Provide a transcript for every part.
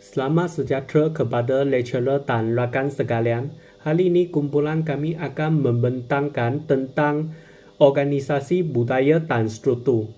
Selamat sejahtera kepada lecturer dan rakan sekalian. Hari ini kumpulan kami akan membentangkan tentang organisasi budaya dan struktur.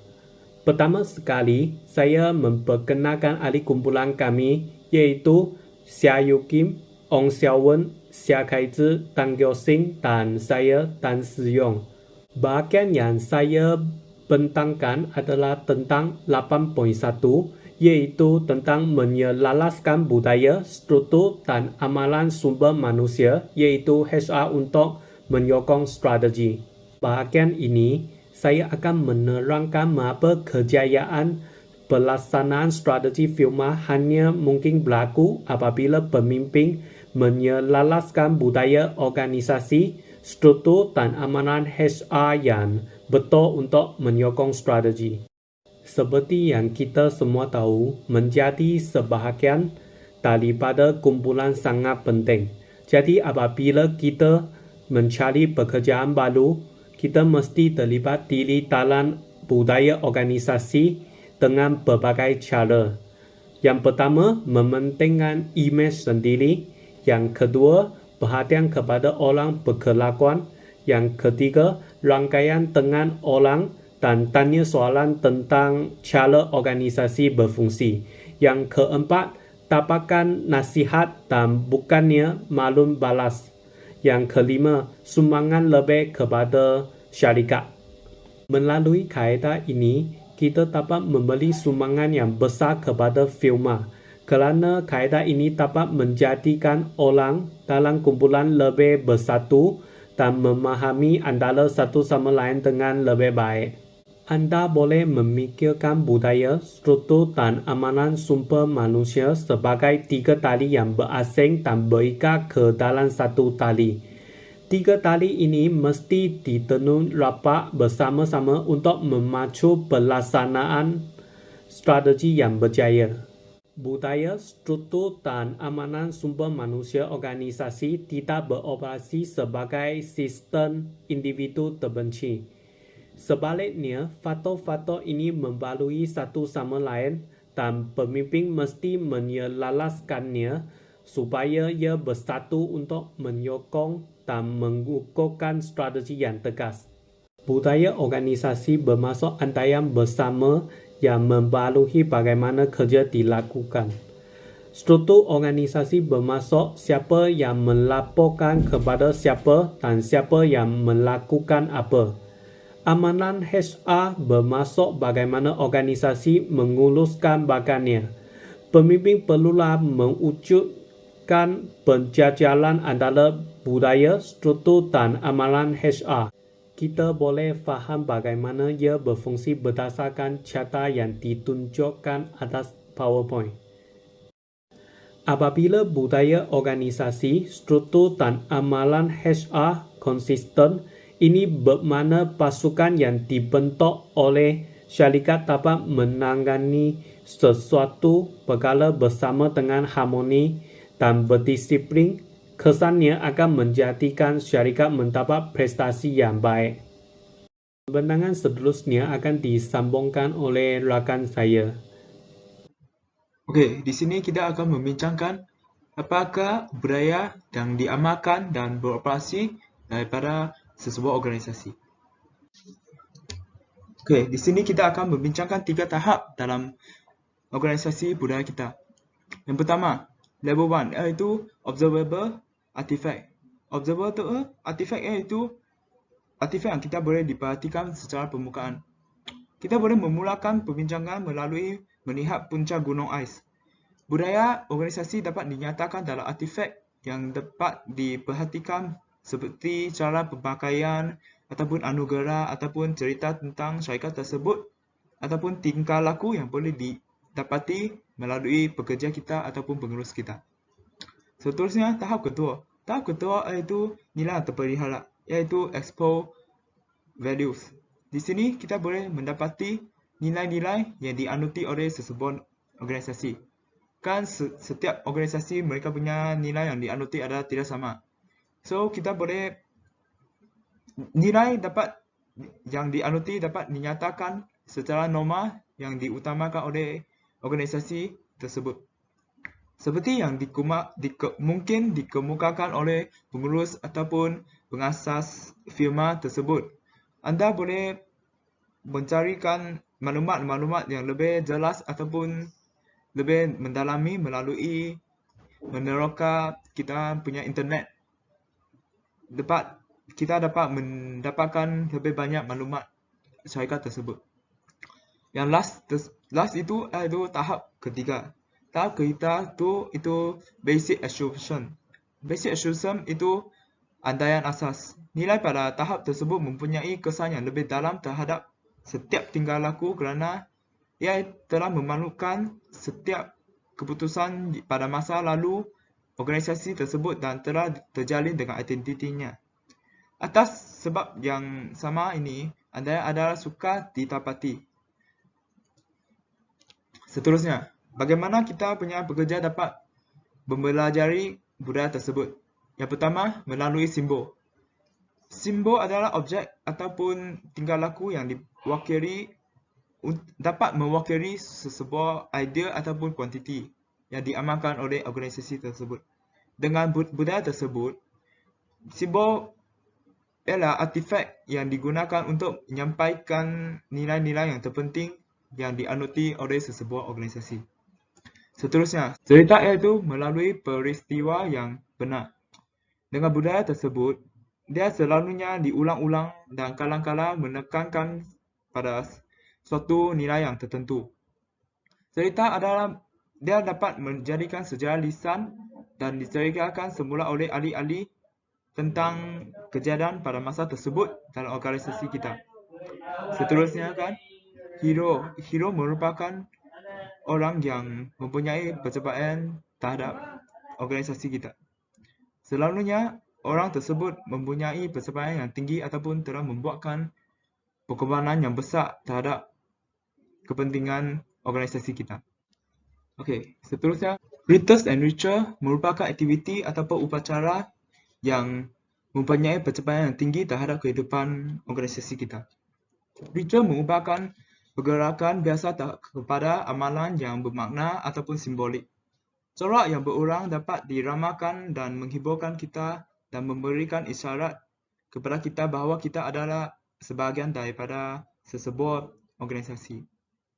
Pertama sekali, saya memperkenalkan ahli kumpulan kami iaitu Xia Yu Kim, Ong Xiao Wen, Xia Kai Zhi, Tang Gyo Sing dan saya Tan Si Yong. Bahagian yang saya bentangkan adalah tentang 8.1 iaitu tentang menyelaraskan budaya, struktur dan amalan sumber manusia iaitu HR untuk menyokong strategi. Bahagian ini, saya akan menerangkan mengapa kejayaan pelaksanaan strategi Filma hanya mungkin berlaku apabila pemimpin menyelaraskan budaya organisasi, struktur dan amalan HR yang betul untuk menyokong strategi. Seperti yang kita semua tahu, menjadi sebahagian daripada kumpulan sangat penting. Jadi apabila kita mencari pekerjaan baru, kita mesti terlibat diri dalam budaya organisasi dengan berbagai cara. Yang pertama, mementingkan imej sendiri. Yang kedua, perhatian kepada orang berkelakuan. Yang ketiga, rangkaian dengan orang dan tanya soalan tentang cara organisasi berfungsi. Yang keempat, dapatkan nasihat dan bukannya maklum balas. Yang kelima, sumbangan lebih kepada syarikat. Melalui kaedah ini, kita dapat memberi sumbangan yang besar kepada Filma. Kerana kaedah ini dapat menjadikan orang dalam kumpulan lebih bersatu dan memahami antara satu sama lain dengan lebih baik. Anda boleh memikirkan budaya, struktur dan amalan sumber manusia sebagai tiga tali yang berasing dan berikat ke dalam satu tali. Tiga tali ini mesti ditenun rapat bersama-sama untuk memacu pelaksanaan strategi yang berjaya. Budaya, struktur dan amalan sumber manusia organisasi tidak beroperasi sebagai sistem individu terbenci. Sebaliknya, faktor-faktor ini membalui satu sama lain dan pemimpin mesti menyelaraskannya supaya ia bersatu untuk menyokong dan mengukuhkan strategi yang tegas. Budaya organisasi bermaksud antaian bersama yang membalui bagaimana kerja dilakukan. Struktur organisasi bermaksud siapa yang melaporkan kepada siapa dan siapa yang melakukan apa. Amalan HR bermaksud bagaimana organisasi menguluskan bagannya. Pemimpin perlulah mewujudkan penjajalan antara budaya, struktur dan amalan HR. Kita boleh faham bagaimana ia berfungsi berdasarkan cara yang ditunjukkan atas PowerPoint. Apabila budaya organisasi, struktur dan amalan HR konsisten, ini bermakna pasukan yang dibentuk oleh syarikat dapat menangani sesuatu perkara bersama dengan harmoni dan berdisiplin. Kesannya akan menjadikan syarikat mendapat prestasi yang baik. Pembentangan seterusnya akan disambungkan oleh rakan saya. Okey, di sini kita akan membincangkan apakah budaya yang diamalkan dan beroperasi daripada sesebuah organisasi. Okey, di sini kita akan membincangkan 3 tahap dalam organisasi budaya kita. Yang pertama, level 1 iaitu observable artifact. Observable artifact iaitu artifact yang kita boleh diperhatikan secara permukaan. Kita boleh memulakan perbincangan melalui melihat puncak gunung ais. Budaya organisasi dapat dinyatakan dalam artifak yang dapat diperhatikan seperti cara berpakaian ataupun anugerah ataupun cerita tentang syarikat tersebut ataupun tingkah laku yang boleh didapati melalui pekerja kita ataupun pengurus kita. Seterusnya, tahap kedua. Tahap kedua iaitu nilai yang terpelihara, iaitu expo values. Di sini kita boleh mendapati nilai-nilai yang dianuti oleh sesebuah organisasi. Kan setiap organisasi mereka punya nilai yang dianuti adalah tidak sama. So kita boleh nilai yang dianuti dapat dinyatakan secara norma yang diutamakan oleh organisasi tersebut. seperti yang mungkin dikemukakan oleh pengurus ataupun pengasas firma tersebut. Anda boleh mencarikan maklumat-maklumat yang lebih jelas ataupun lebih mendalami melalui meneroka kita punya internet. Kita dapat mendapatkan lebih banyak maklumat syarikat tersebut. Yang last itu tahap ketiga. Tahap ketiga itu basic assumption. Basic assumption itu andaian asas. Nilai pada tahap tersebut mempunyai kesan yang lebih dalam terhadap setiap tingkah laku kerana ia telah memaklumkan setiap keputusan pada masa lalu organisasi tersebut dan telah terjalin dengan identitinya. Atas sebab yang sama ini, andaian adalah sukar ditapati. Seterusnya, bagaimana kita punya pekerja dapat mempelajari budaya tersebut? Yang pertama, melalui simbol. Simbol adalah objek ataupun tingkah laku yang dapat mewakili sesebuah idea ataupun kuantiti yang diamalkan oleh organisasi tersebut. Dengan budaya tersebut, simbol ialah artifak yang digunakan untuk menyampaikan nilai-nilai yang terpenting yang dianuti oleh sesebuah organisasi. Seterusnya, cerita iaitu melalui peristiwa yang benar. Dengan budaya tersebut, dia selalunya diulang-ulang dan kadang-kadang menekankan pada suatu nilai yang tertentu. Cerita adalah dia dapat menjadikan sejarah lisan dan diceritakan semula oleh ahli-ahli tentang kejadian pada masa tersebut dalam organisasi kita. Seterusnya kan, hero merupakan orang yang mempunyai percapaian terhadap organisasi kita. Selalunya, orang tersebut mempunyai pencapaian yang tinggi ataupun telah membuatkan perkembangan yang besar terhadap kepentingan organisasi kita. Okey, seterusnya, Rites and Ritual merupakan aktiviti ataupun upacara yang mempunyai pencapaian yang tinggi terhadap kehidupan organisasi kita. Ritual merupakan pergerakan biasa kepada amalan yang bermakna ataupun simbolik. Corak yang berulang dapat diramalkan dan menghiburkan kita dan memberikan isyarat kepada kita bahawa kita adalah sebahagian daripada sesebuah organisasi.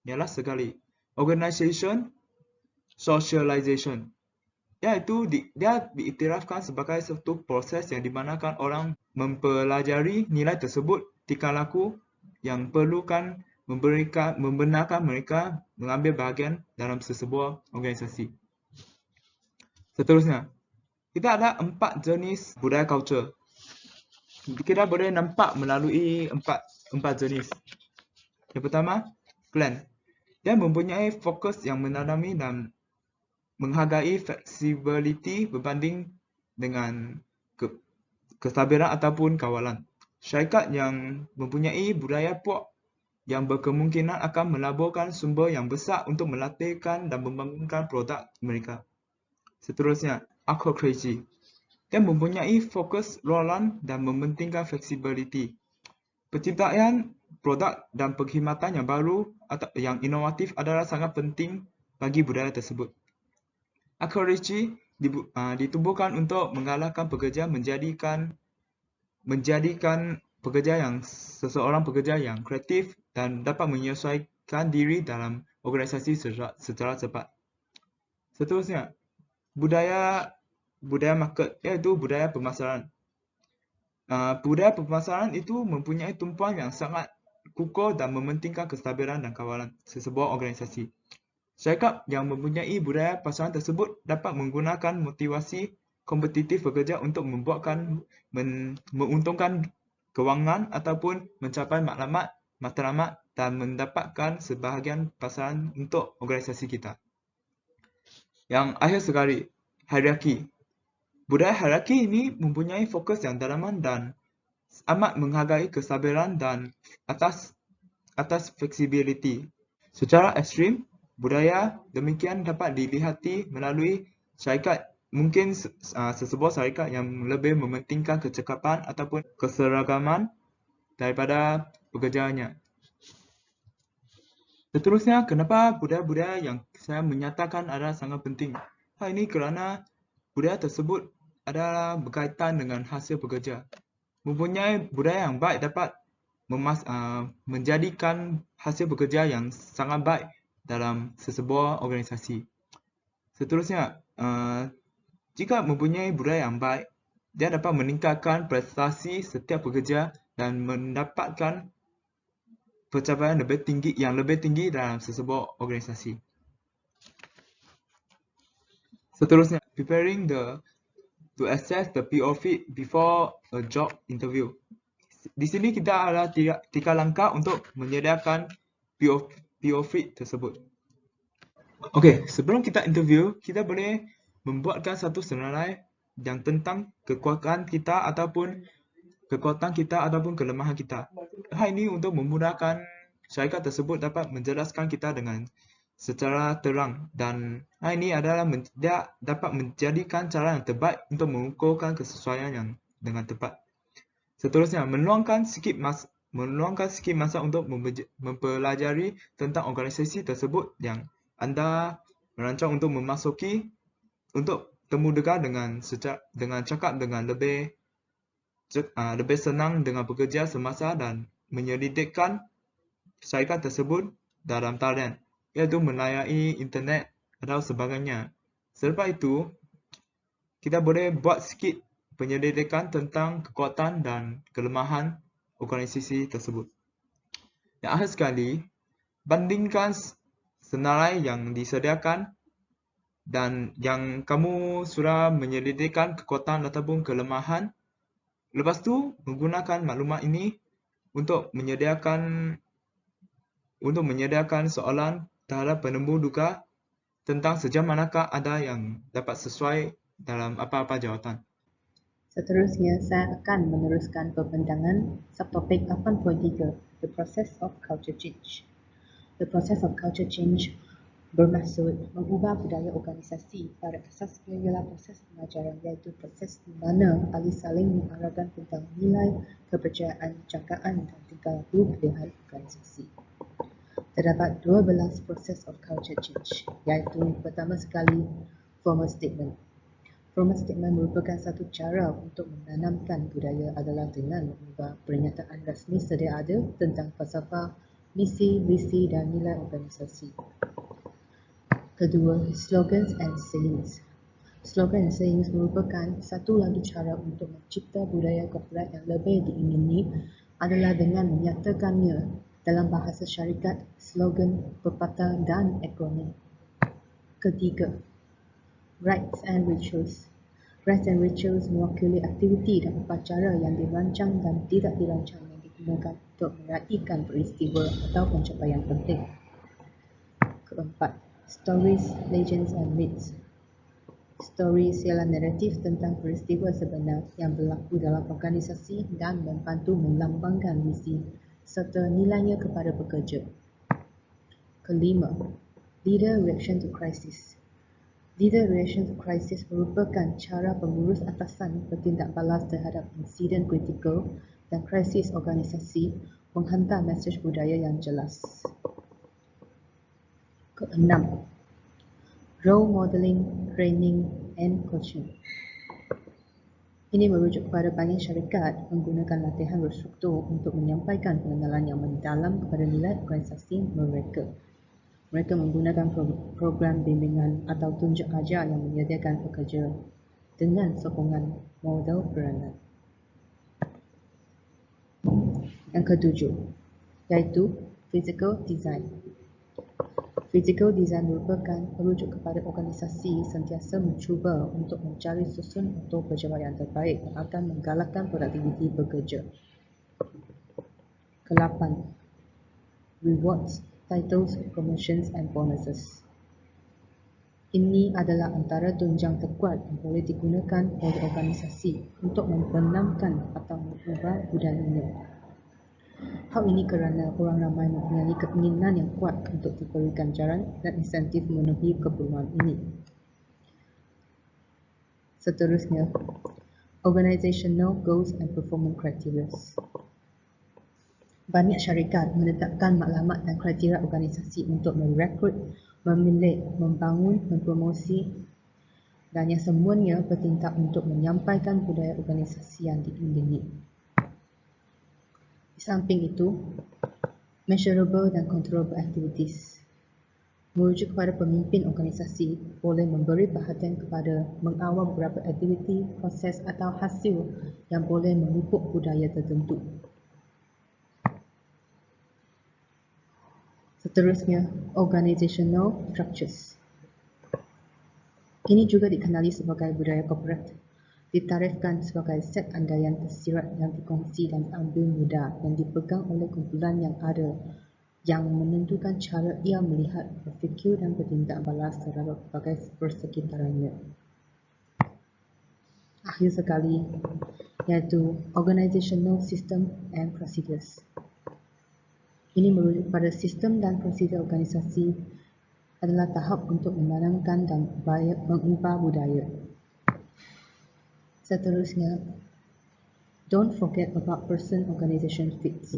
Ialah sekali, organisation, socialization. Iaitu dia diiktirafkan sebagai satu proses yang dimanakan orang mempelajari nilai tersebut, tingkah laku yang perlukan membenarkan mereka mengambil bahagian dalam sesebuah organisasi. Seterusnya, kita ada 4 jenis budaya culture. Kita boleh nampak melalui empat jenis. Yang pertama, clan. Dia mempunyai fokus yang mendalami dan menghargai flexibility berbanding dengan kestabilan ataupun kawalan. Syarikat yang mempunyai budaya puak yang berkemungkinan akan melaburkan sumber yang besar untuk melatihkan dan membangunkan produk mereka. Seterusnya, acrocracy. Dia mempunyai fokus rolan dan mementingkan flexibility. Penciptaan produk dan perkhidmatan yang baru atau yang inovatif adalah sangat penting bagi budaya tersebut. Acrocracy ditubuhkan untuk mengalahkan pekerja menjadikan seseorang pekerja yang kreatif dan dapat menyesuaikan diri dalam organisasi secara cepat. Seterusnya, budaya market iaitu budaya pemasaran. Budaya pemasaran itu mempunyai tumpuan yang sangat kukuh dan mementingkan kestabilan dan kawalan sesebuah organisasi. Syarikat yang mempunyai budaya pasaran tersebut dapat menggunakan motivasi kompetitif pekerja untuk menguntungkan kewangan ataupun mencapai matlamat dan mendapatkan sebahagian pasaran untuk organisasi kita. Yang akhir sekali, hierarki. Budaya hierarki ini mempunyai fokus yang dalaman dan amat menghargai kestabilan dan atas flexibility. Secara ekstrim, budaya demikian dapat dilihati melalui syarikat, mungkin sesebuah syarikat yang lebih mementingkan kecekapan ataupun keseragaman daripada pekerjaannya. Seterusnya, kenapa budaya-budaya yang saya menyatakan adalah sangat penting? Hal ini kerana budaya tersebut adalah berkaitan dengan hasil bekerja. Mempunyai budaya yang baik dapat menjadikan hasil bekerja yang sangat baik dalam sesebuah organisasi. Seterusnya, jika mempunyai budaya yang baik, dia dapat meningkatkan prestasi setiap pekerja dan mendapatkan pencapaian yang lebih tinggi dalam sesebuah organisasi. Seterusnya, preparing to assess the PO fit before a job interview. Di sini kita ada tiga langkah untuk menyediakan PO fit tersebut. Okey, sebelum kita interview, kita boleh membuatkan satu senarai yang tentang kekuatan kita ataupun kelemahan kita. Hal ini untuk memudahkan syarikat tersebut dapat menjelaskan kita dengan secara terang, dan hal ini adalah dia dapat menjadikan cara yang terbaik untuk mengukurkan kesesuaian yang dengan tepat. Seterusnya, meluangkan sikit masa untuk mempelajari tentang organisasi tersebut yang anda merancang untuk memasuki, untuk temu dekat dengan cakap dengan lebih senang dengan bekerja semasa dan menyelidikkan syarikat tersebut dalam talian, iaitu melayari internet atau sebagainya. Selepas itu, kita boleh buat sikit penyelidikan tentang kekuatan dan kelemahan organisasi tersebut. Yang akhir sekali, bandingkan senarai yang disediakan dan yang kamu sudah menyelidikkan kekuatan ataupun kelemahan. Lepas tu, menggunakan maklumat ini untuk menyediakan soalan terhadap penemu duga tentang sejauh manakah ada yang dapat sesuai dalam apa-apa jawatan. Seterusnya, saya akan meneruskan pembentangan subtopik 8.3, The Process of Culture Change. The process of culture change bermaksud mengubah budaya organisasi. Pada asasnya ialah proses pengajaran, iaitu proses di mana ahli saling mengarahkan tentang nilai, kepercayaan, jangkaan dan tingkah laku pilihan organisasi. Terdapat 12 proses of culture change, iaitu pertama sekali formal statement. Formal statement merupakan satu cara untuk menanamkan budaya adalah dengan mengubah pernyataan rasmi sedia ada tentang falsafah, misi, visi dan nilai organisasi. Kedua, slogans and sayings. Slogan and sayings merupakan satu lagi cara untuk mencipta budaya korporat yang lebih diingini adalah dengan menyatakannya dalam bahasa syarikat, slogan, pepatah dan akronim. Ketiga, rites and rituals. Rites and rituals mewakili aktiviti dan upacara yang dirancang dan tidak dirancang yang digunakan untuk meraihkan peristiwa atau pencapaian penting. Keempat, stories, legends and myths. Stories ialah naratif tentang peristiwa sebenar yang berlaku dalam organisasi dan membantu melambangkan misi serta nilainya kepada pekerja. Kelima, leader reaction to crisis. Leader reaction to crisis merupakan cara pengurus atasan bertindak balas terhadap insiden kritikal dan krisis organisasi menghantar mesej budaya yang jelas. Keenam, role modeling, training and coaching. Ini merujuk kepada banyak syarikat menggunakan latihan berstruktur untuk menyampaikan pengenalan yang mendalam kepada nilai organisasi mereka. Mereka menggunakan program bimbingan atau tunjuk ajar yang menyediakan pekerja dengan sokongan model peranan. Yang ketujuh, iaitu physical design. Physical design merupakan merujuk kepada organisasi sentiasa mencuba untuk mencari susun atau pejabat yang terbaik yang akan menggalakkan produktiviti pekerja. Kelapan, rewards, titles, promotions and bonuses. Ini adalah antara tunjang terkuat yang boleh digunakan oleh organisasi untuk membenamkan atau mengubah budayanya. Hal ini kerana orang ramai mempunyai keinginan yang kuat untuk diberi ganjaran dan insentif memenuhi keperluan ini. Seterusnya, organizational goals and performance criteria. Banyak syarikat menetapkan maklumat dan kriteria organisasi untuk merekrut, memilih, membangun, mempromosi dan yang semuanya bertindak untuk menyampaikan budaya organisasi yang diingini. Di samping itu, measurable dan controllable activities merujuk kepada pemimpin organisasi boleh memberi perhatian kepada mengawal beberapa aktiviti, proses atau hasil yang boleh memupuk budaya tertentu. Seterusnya, organizational structures. Ini juga dikenali sebagai budaya korporat. Ditarifkan sebagai set andaian tersirat yang dikongsi dan diambil mudah yang dipegang oleh kumpulan yang ada yang menentukan cara ia melihat, berfikir dan bertindak balas terhadap berbagai persekitarannya. Akhir sekali, iaitu organizational system and procedures. Ini merujuk pada sistem dan prosedur organisasi adalah tahap untuk menanamkan dan mengubah budaya. Seterusnya, don't forget about person-organization fits.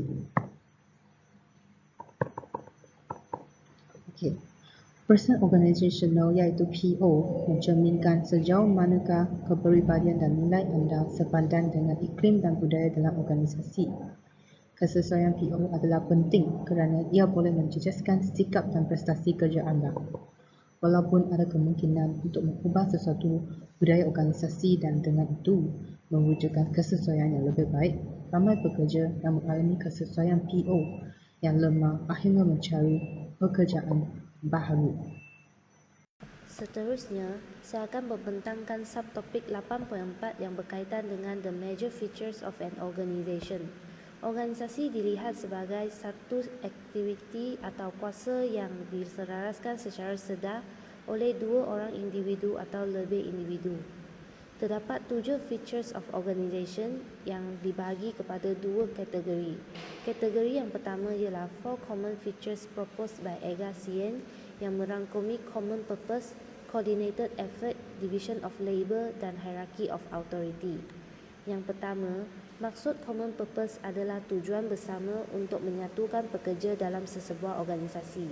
Okay. Person organizational iaitu PO mencerminkan sejauh manakah kepribadian dan nilai anda sepadan dengan iklim dan budaya dalam organisasi. Kesesuaian PO adalah penting kerana ia boleh menjejaskan sikap dan prestasi kerja anda. Walaupun ada kemungkinan untuk mengubah sesuatu budaya organisasi dan dengan itu mewujudkan kesesuaian yang lebih baik, ramai pekerja yang mengalami kesesuaian PO yang lemah akhirnya mencari pekerjaan baharu. Seterusnya, saya akan membentangkan subtopik 8.4 yang berkaitan dengan the major features of an organization. Organisasi dilihat sebagai satu aktiviti atau kuasa yang diselaraskan secara sedar oleh dua orang individu atau lebih individu. Terdapat 7 features of organization yang dibagi kepada dua kategori. Kategori yang pertama ialah 4 common features proposed by Edgar Sien yang merangkumi common purpose, coordinated effort, division of labor dan hierarchy of authority. Yang pertama, maksud common purpose adalah tujuan bersama untuk menyatukan pekerja dalam sesebuah organisasi.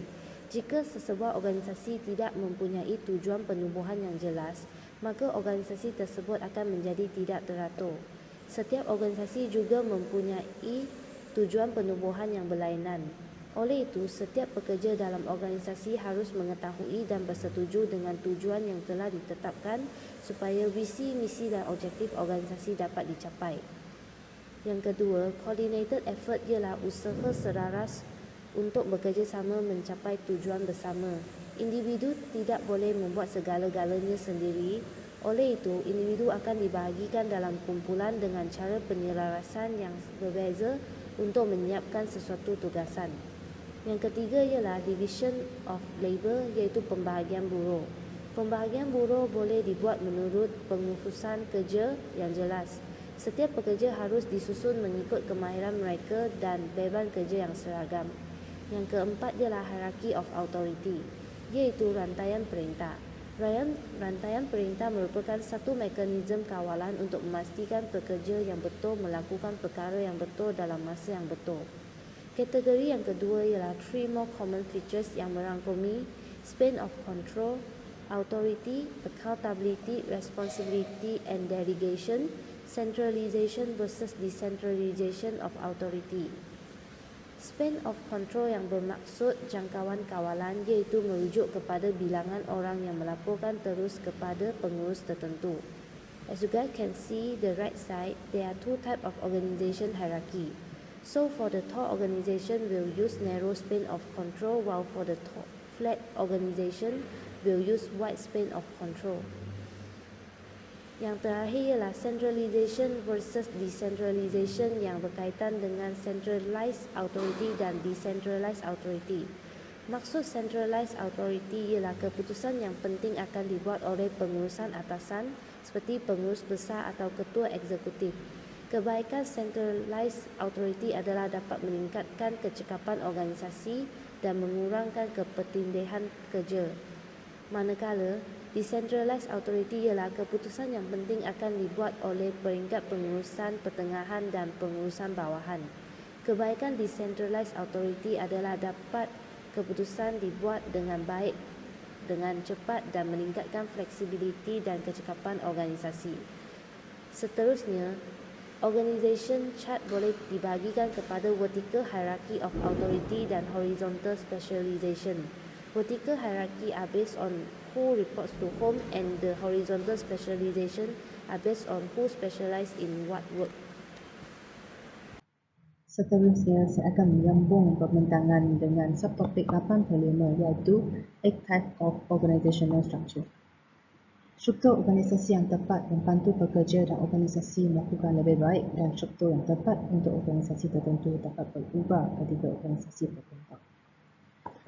Jika sesebuah organisasi tidak mempunyai tujuan penubuhan yang jelas, maka organisasi tersebut akan menjadi tidak teratur. Setiap organisasi juga mempunyai tujuan penubuhan yang berlainan. Oleh itu, setiap pekerja dalam organisasi harus mengetahui dan bersetuju dengan tujuan yang telah ditetapkan supaya visi, misi dan objektif organisasi dapat dicapai. Yang kedua, coordinated effort ialah usaha selaras untuk bekerjasama mencapai tujuan bersama. Individu tidak boleh membuat segala-galanya sendiri. Oleh itu, individu akan dibahagikan dalam kumpulan dengan cara penyelarasan yang berbeza untuk menyiapkan sesuatu tugasan. Yang ketiga ialah division of labor, iaitu pembahagian buruh. Pembahagian buruh boleh dibuat menurut pengurusan kerja yang jelas. Setiap pekerja harus disusun mengikut kemahiran mereka dan beban kerja yang seragam. Yang keempat ialah hierarchy of authority, iaitu rantaian perintah. Rantaian perintah merupakan satu mekanisme kawalan untuk memastikan pekerja yang betul melakukan perkara yang betul dalam masa yang betul. Kategori yang kedua ialah 3 more common features yang merangkumi span of control, authority, accountability, responsibility and delegation, centralization versus decentralization of authority. Span of control yang bermaksud jangkauan kawalan, iaitu merujuk kepada bilangan orang yang melaporkan terus kepada pengurus tertentu. As you guys can see the right side, there are 2 types of organization hierarchy. So for the tall organization will use narrow span of control, while for the flat organization will use wide span of control. Yang terakhir ialah centralization versus decentralization yang berkaitan dengan centralized authority dan decentralized authority. Maksud centralized authority ialah keputusan yang penting akan dibuat oleh pengurusan atasan seperti pengurus besar atau ketua eksekutif. Kebaikan centralized authority adalah dapat meningkatkan kecekapan organisasi dan mengurangkan kepertindihan kerja. Manakala decentralized authority ialah keputusan yang penting akan dibuat oleh peringkat pengurusan pertengahan dan pengurusan bawahan. Kebaikan decentralized authority adalah dapat keputusan dibuat dengan baik dengan cepat dan meningkatkan fleksibiliti dan kecekapan organisasi. Seterusnya, Organization chart boleh dibahagikan kepada vertical hierarchy of authority dan horizontal specialization. Vertical hierarchy are based on who reports to whom, and the horizontal specialization are based on who specialize in what work. Seterusnya, saya akan menyambung pembintangan dengan subtopik 8.5 iaitu 8 type of organizational structure. Struktur organisasi yang tepat membantu pekerja dan organisasi melakukan lebih baik, dan struktur yang tepat untuk organisasi tertentu dapat berubah ketika organisasi berkembang.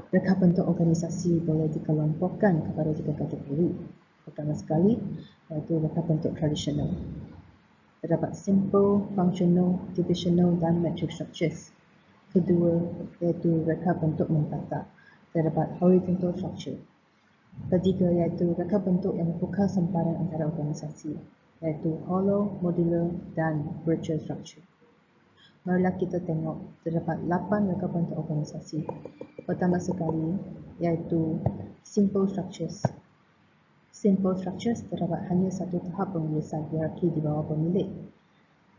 Reka bentuk organisasi boleh dikelompokkan kepada 3 kategori. Pertama sekali, iaitu reka bentuk tradisional. Terdapat simple, functional, divisional dan matrix structures. Kedua, iaitu reka bentuk mentata. Terdapat horizontal structure. Ketiga, iaitu reka bentuk yang membuka sempadan antara organisasi, iaitu hollow, modular dan virtual structure. Marilah kita tengok, terdapat 8 reka bentuk organisasi. Pertama sekali, iaitu simple structures. Simple structures terdapat hanya satu tahap penulisan hierarki di bawah pemilik.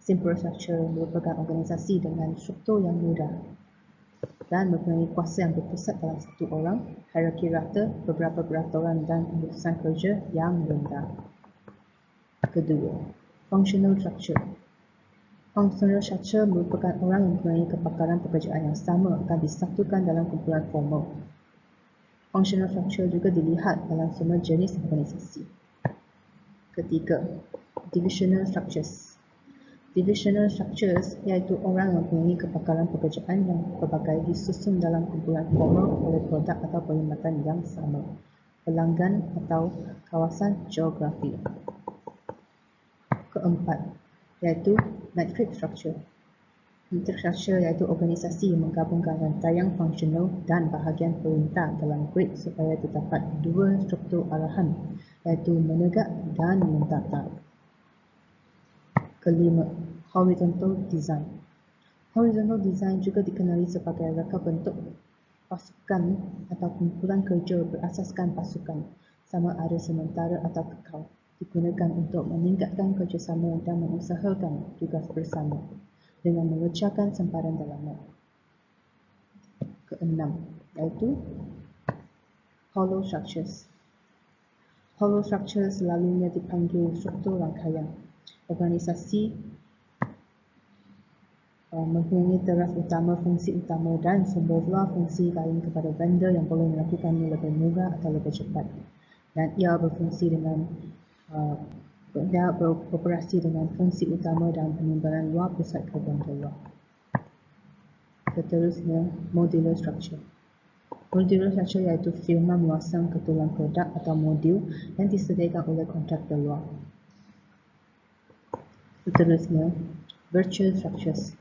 Simple structure merupakan organisasi dengan struktur yang mudah dan mempunyai kuasa yang berpusat dalam satu orang, hierarki rata, beberapa peraturan dan urusan kerja yang rendah. Kedua, functional structure. Functional structure merupakan orang yang mempunyai kepakaran pekerjaan yang sama akan disatukan dalam kumpulan formal. Functional structure juga dilihat dalam semua jenis organisasi. Ketiga, divisional structures. Divisional structures iaitu orang yang mempunyai kepakaran pekerjaan yang berbagai disusun dalam kumpulan formal oleh produk atau perkhidmatan yang sama, pelanggan atau kawasan geografi. Keempat, iaitu matrix structure. Matrix structure iaitu organisasi yang menggabungkan rantaian fungsional dan bahagian perintah dalam grid supaya terdapat 2 struktur arahan, iaitu menegak dan mentata. Kelima, horizontal design. Horizontal design juga dikenali sebagai reka bentuk pasukan atau kumpulan kerja berasaskan pasukan, sama ada sementara atau kekal, digunakan untuk meningkatkan kerjasama dan mengusahakan tugas bersama dengan mengejarkan sempadan dalaman. Keenam, iaitu hollow structures. Hollow structures selalunya dipanggil struktur rangkaian. Organisasi mempunyai teras utama, fungsi utama dan sumber fungsi lain kepada vendor yang boleh melakukannya lebih murah atau lebih cepat. Dan ia berfungsi dengan beroperasi dengan fungsi utama dan penimbalan luar pusat ke vendor luar. Seterusnya, modular structure. Modular structure iaitu firma memasang keturunan produk atau modul yang disediakan oleh kontraktor luar. Seterusnya, virtual structures.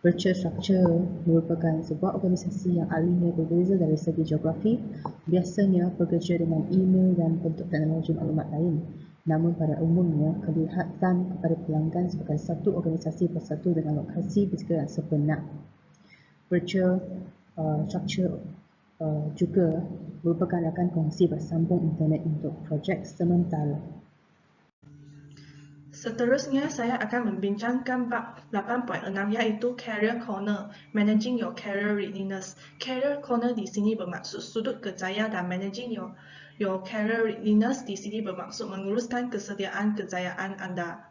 Virtual structure merupakan sebuah organisasi yang ahlinya berbeza dari segi geografi, biasanya bekerja dengan email dan bentuk teknologi maklumat lain. Namun pada umumnya, kelihatan kepada pelanggan sebagai satu organisasi bersatu dengan lokasi fizikal yang sebenar. Virtual structure juga merupakan rakan kongsi bersambung internet untuk projek sementara. Seterusnya, saya akan membincangkan bab 8.6 iaitu Career Corner, Managing Your Career Readiness. Career Corner di sini bermaksud sudut kerjaya dan Managing Your Career Readiness di sini bermaksud menguruskan kesediaan kejayaan anda.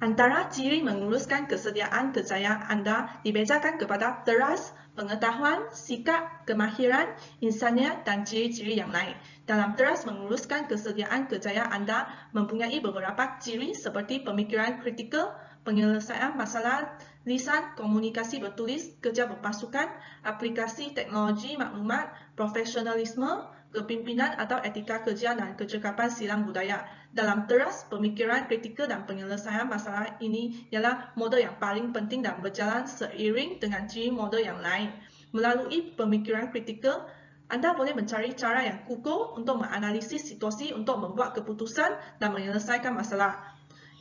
Antara ciri menguruskan kesediaan kejayaan anda dibezakan kepada teras, pengetahuan, sikap, kemahiran, insaniat dan ciri-ciri yang lain. Dalam teras menguruskan kesediaan kejayaan anda mempunyai beberapa ciri seperti pemikiran kritikal, penyelesaian masalah lisan, komunikasi bertulis, kerja berpasukan, aplikasi teknologi maklumat, profesionalisme, kepimpinan atau etika kerja dan kecekapan silang budaya. Dalam teras pemikiran kritikal dan penyelesaian masalah ini ialah model yang paling penting dan berjalan seiring dengan ciri model yang lain. Melalui pemikiran kritikal, anda boleh mencari cara yang kukuh untuk menganalisis situasi untuk membuat keputusan dan menyelesaikan masalah.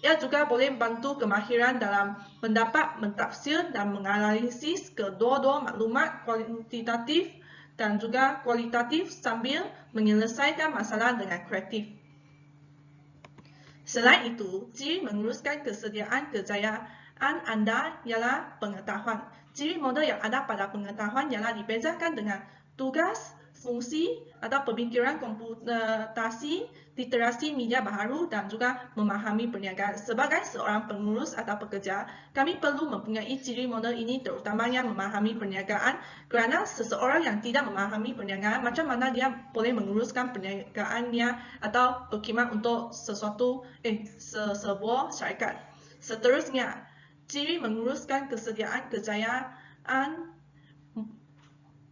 Ia juga boleh membantu kemahiran dalam mendapat, mentafsir dan menganalisis kedua-dua maklumat kuantitatif dan juga kualitatif sambil menyelesaikan masalah dengan kreatif. Selain itu, ciri menguruskan kesediaan kejayaan Anda ialah pengetahuan. Ciri model yang ada pada pengetahuan ialah dibezakan dengan tugas, fungsi atau pemikiran komputasi, literasi media baharu dan juga memahami perniagaan. Sebagai seorang pengurus atau pekerja, kami perlu mempunyai ciri model ini terutamanya memahami perniagaan kerana seseorang yang tidak memahami perniagaan, macam mana dia boleh menguruskan perniagaannya atau berkhidmat untuk sebuah syarikat. Seterusnya, ciri menguruskan kesediaan kejayaan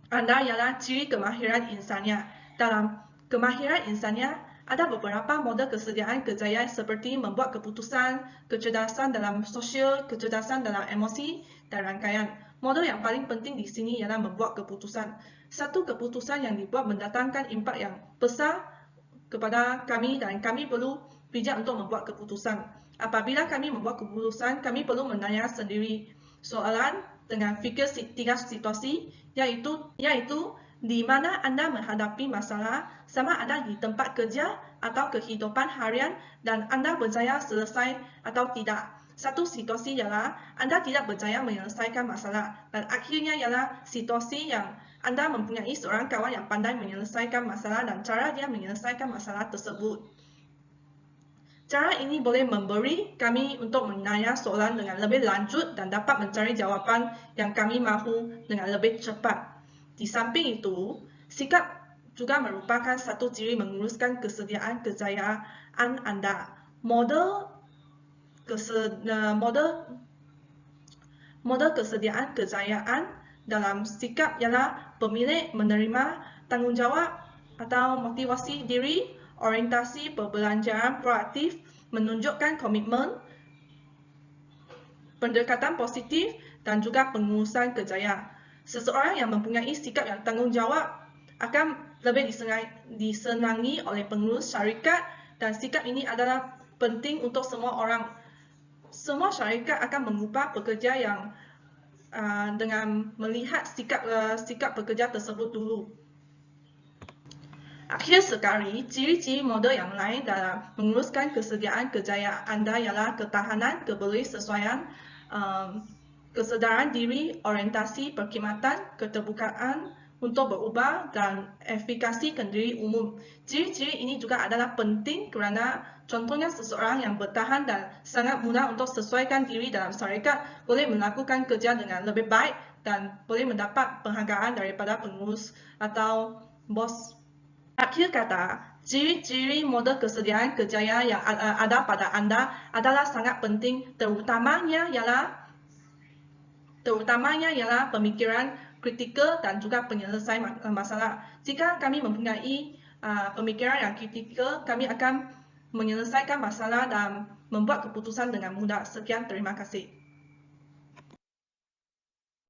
Anda ialah ciri kemahiran insania. Dalam kemahiran insania, ada beberapa model kesediaan kejayaan seperti membuat keputusan, kecerdasan dalam sosial, kecerdasan dalam emosi, dan rangkaian. Model yang paling penting di sini ialah membuat keputusan. Satu keputusan yang dibuat mendatangkan impak yang besar kepada kami dan kami perlu bijak untuk membuat keputusan. Apabila kami membuat keputusan, kami perlu menanya sendiri soalan dengan fikir 3 situasi, yaitu di mana Anda menghadapi masalah, sama ada di tempat kerja atau kehidupan harian dan Anda berjaya selesai atau tidak. Satu situasi ialah Anda tidak berjaya menyelesaikan masalah dan akhirnya ialah situasi yang Anda mempunyai seorang kawan yang pandai menyelesaikan masalah dan cara dia menyelesaikan masalah tersebut. Cara ini boleh memberi kami untuk menanya soalan dengan lebih lanjut dan dapat mencari jawapan yang kami mahu dengan lebih cepat. Di samping itu, sikap juga merupakan satu ciri menguruskan kesediaan kejayaan Anda. Model kesediaan kejayaan dalam sikap ialah pemilik menerima tanggungjawab atau motivasi diri, orientasi perbelanjaan proaktif, menunjukkan komitmen, pendekatan positif dan juga pengurusan kejayaan. Seseorang yang mempunyai sikap yang tanggungjawab akan lebih disenangi oleh pengurus syarikat dan sikap ini adalah penting untuk semua orang. Semua syarikat akan mengubah pekerja yang dengan melihat sikap pekerja tersebut dulu. Akhir sekali, ciri-ciri model yang lain dalam menguruskan kesediaan kejayaan Anda ialah ketahanan, kebersesuaian, kesedaran diri, orientasi perkhidmatan, keterbukaan untuk berubah, dan efikasi kendiri umum. Ciri-ciri ini juga adalah penting kerana contohnya seseorang yang bertahan dan sangat mudah untuk sesuaikan diri dalam syarikat boleh melakukan kerja dengan lebih baik dan boleh mendapat penghargaan daripada pengurus atau bos. Akhir kata, ciri-ciri model kesediaan kejayaan yang ada pada Anda adalah sangat penting, terutamanya ialah pemikiran kritikal dan juga penyelesaian masalah. Jika kami mempunyai pemikiran yang kritikal, kami akan menyelesaikan masalah dan membuat keputusan dengan mudah. Sekian, terima kasih.